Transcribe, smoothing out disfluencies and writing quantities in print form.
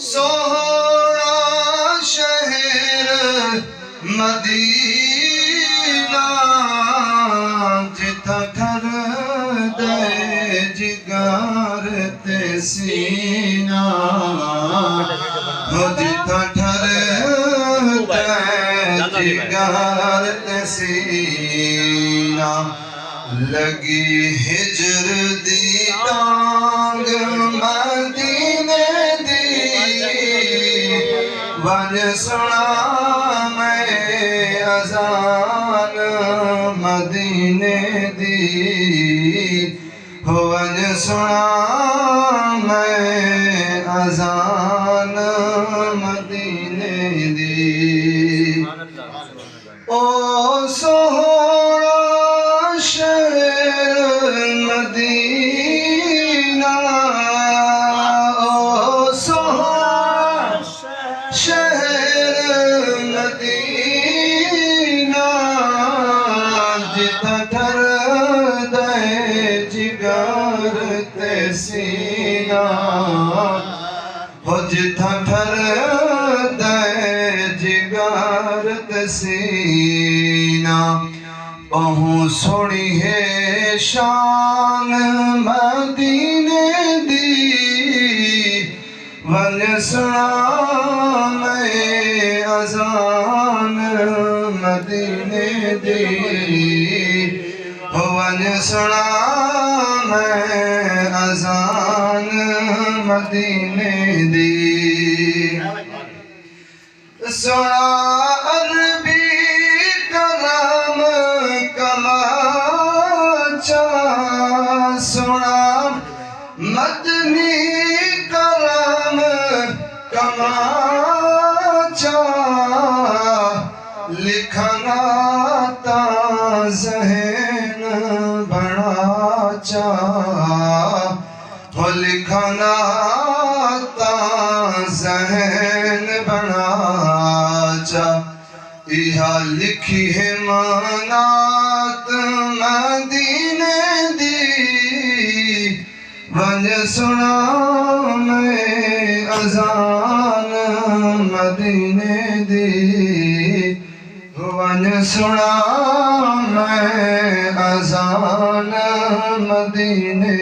सोहरा शहर मदीना जिथा ठर दे जिगर ते सीना जिथा ठर दे जिगर ते सीना लगी हिजर दी टांग मदीने दी वन सुना मैं अज़ान मदीने दी वन सुना मैं अज़ान मदीने दी ओ सोहरा शहर मदीना ओ सोहरा शहर मदीना जिथा ठर दे जिगर ते सीना हो जिथा ठर दे जिगर ते सीना बहु सोनी है शान मदीने दी वन सुना मैं अज़ान मदीने दी वन सुना मैं अज़ान मदीने दी सुना अरबी कलाम कमाचा सुना मदनी कलाम कमाचा लिखना ता ज़हन बनाचा हो लिखना ता ज़हन बनाचा इहा लिखी है मनात मदीने दी वन सुना मैं अज़ान मदीने दी वन सुना मैं अज़ान मदीने